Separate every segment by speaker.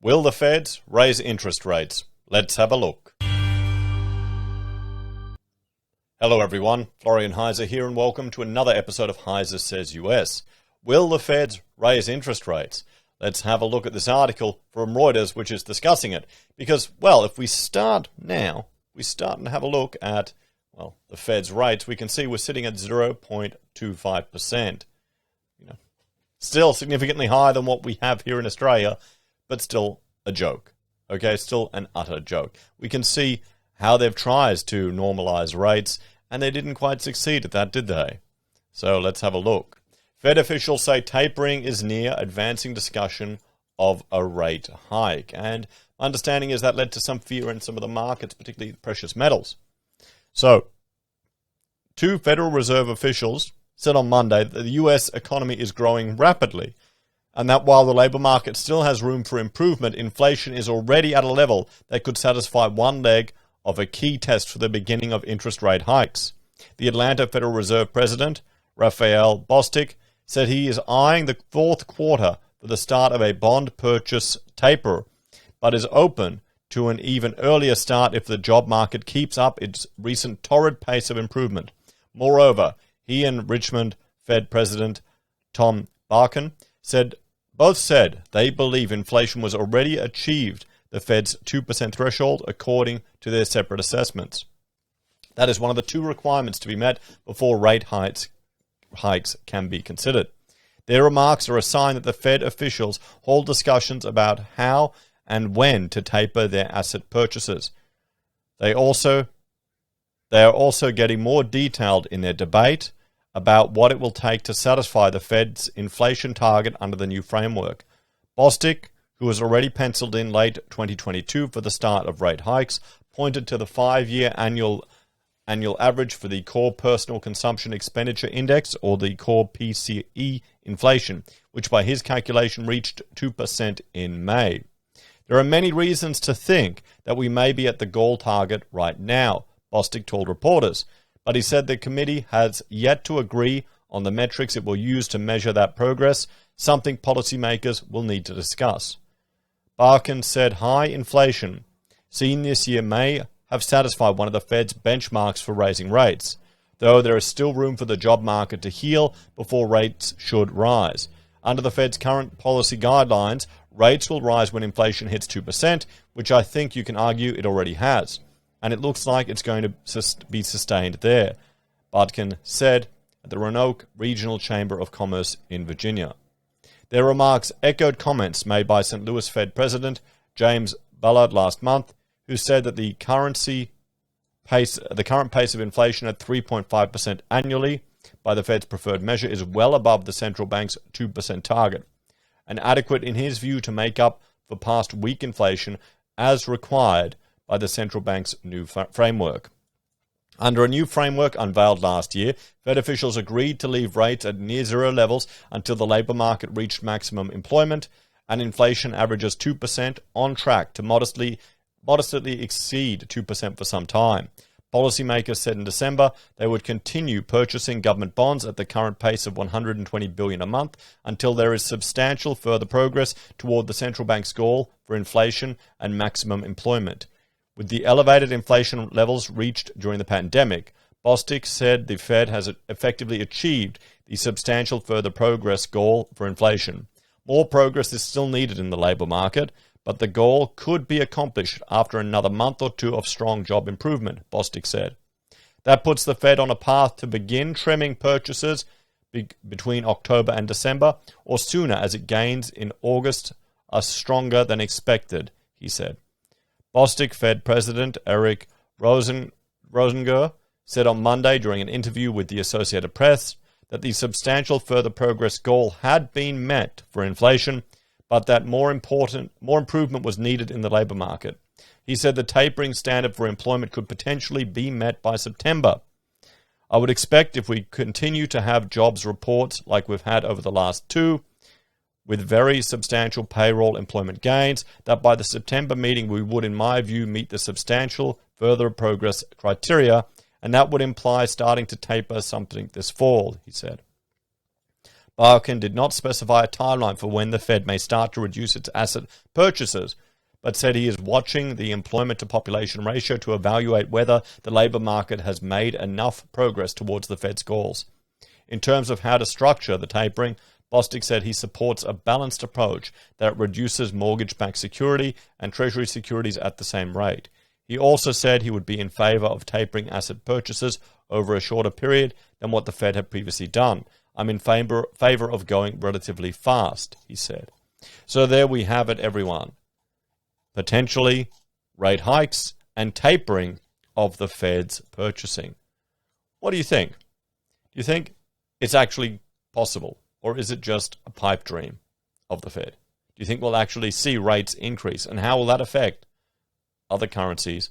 Speaker 1: Will the Feds raise interest rates? Let's have a look. Hello everyone, Florian.heise here and welcome to another episode of Heise Says US. Will the Feds raise interest rates? Let's have a look at this article from Reuters which is discussing it. Because, well, if we start now, we start and have a look at, well, the Fed's rates, we can see we're sitting at 0.25%. Still significantly higher than what we have here in Australia, but still a joke. Okay, still an utter joke. We can see how they've tried to normalize rates, and they didn't quite succeed at that, did they? So let's have a look. Fed officials say tapering is near, advancing discussion of a rate hike. And my understanding is that led to some fear in some of the markets, particularly precious metals. So, two Federal Reserve officials said on Monday that the US economy is growing rapidly, and that while the labour market still has room for improvement, inflation is already at a level that could satisfy one leg of a key test for the beginning of interest rate hikes. The Atlanta Federal Reserve President, Referral, said he is eyeing the fourth quarter for the start of a bond purchase taper, but is open to an even earlier start if the job market keeps up its recent torrid pace of improvement. Moreover, he and Richmond Fed President Tom Barkin both said they believe inflation was already achieved the Fed's 2% threshold according to their separate assessments. That is one of the two requirements to be met before rate hikes can be considered. Their remarks are a sign that the Fed officials hold discussions about how and when to taper their asset purchases. They are also getting more detailed in their debate about what it will take to satisfy the Fed's inflation target under the new framework. Bostic, who has already penciled in late 2022 for the start of rate hikes, pointed to the 5-year annual average for the Core Personal Consumption Expenditure Index, or the Core PCE inflation, which by his calculation reached 2% in May. There are many reasons to think that we may be at the goal target right now, Bostic told reporters, but he said the committee has yet to agree on the metrics it will use to measure that progress, something policymakers will need to discuss. Barkin said high inflation seen this year may have satisfied one of the Fed's benchmarks for raising rates, though there is still room for the job market to heal before rates should rise. Under the Fed's current policy guidelines, rates will rise when inflation hits 2%, which I think you can argue it already has, and it looks like it's going to be sustained there, Barkin said at the Roanoke Regional Chamber of Commerce in Virginia. Their remarks echoed comments made by St. Louis Fed President James Bullard last month, who said that the current pace of inflation at 3.5% annually by the Fed's preferred measure is well above the central bank's 2% target, and adequate in his view to make up for past weak inflation as required by the central bank's new framework. Under a new framework unveiled last year, Fed officials agreed to leave rates at near zero levels until the labour market reached maximum employment and inflation averages 2%, on track to modestly exceed 2% for some time. Policymakers said in December they would continue purchasing government bonds at the current pace of $120 billion a month until there is substantial further progress toward the central bank's goal for inflation and maximum employment. With the elevated inflation levels reached during the pandemic, Bostic said the Fed has effectively achieved the substantial further progress goal for inflation. More progress is still needed in the labour market, but the goal could be accomplished after another month or two of strong job improvement, Bostic said. That puts the Fed on a path to begin trimming purchases between October and December, or sooner, as it gains in August are stronger than expected, he said. Bostic Fed President Eric Rosinger said on Monday during an interview with the Associated Press that the substantial further progress goal had been met for inflation, but that more improvement was needed in the labour market. He said the tapering standard for employment could potentially be met by September. I would expect if we continue to have jobs reports like we've had over the last two, with very substantial payroll employment gains, that by the September meeting we would, in my view, meet the substantial further progress criteria, and that would imply starting to taper something this fall, he said. Barkin did not specify a timeline for when the Fed may start to reduce its asset purchases, but said he is watching the employment-to-population ratio to evaluate whether the labour market has made enough progress towards the Fed's goals. In terms of how to structure the tapering, Bostic said he supports a balanced approach that reduces mortgage-backed security and Treasury securities at the same rate. He also said he would be in favour of tapering asset purchases over a shorter period than what the Fed had previously done. I'm in favour of going relatively fast, he said. So there we have it, everyone. Potentially rate hikes and tapering of the Fed's purchasing. What do you think? Do you think it's actually possible, or is it just a pipe dream of the Fed? Do you think we'll actually see rates increase, and how will that affect other currencies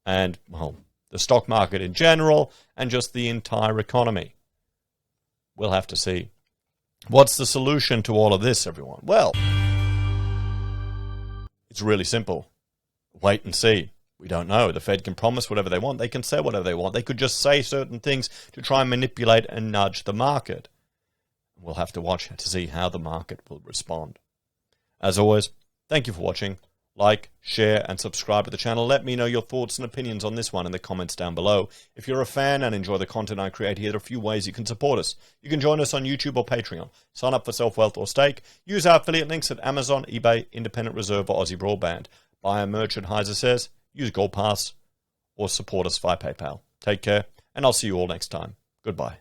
Speaker 1: and, well, the stock market in general and just the entire economy? We'll have to see. What's the solution to all of this, everyone? Well, it's really simple. Wait and see. We don't know. The Fed can promise whatever they want. They can say whatever they want. They could just say certain things to try and manipulate and nudge the market. We'll have to watch to see how the market will respond. As always, thank you for watching. Like, share, and subscribe to the channel. Let me know your thoughts and opinions on this one in the comments down below. If you're a fan and enjoy the content I create here, there are a few ways you can support us. You can join us on YouTube or Patreon. Sign up for Self-Wealth or Stake. Use our affiliate links at Amazon, eBay, Independent Reserve, or Aussie Broadband. Buy a merch at Heise Says. Use Gold Pass or support us via PayPal. Take care, and I'll see you all next time. Goodbye.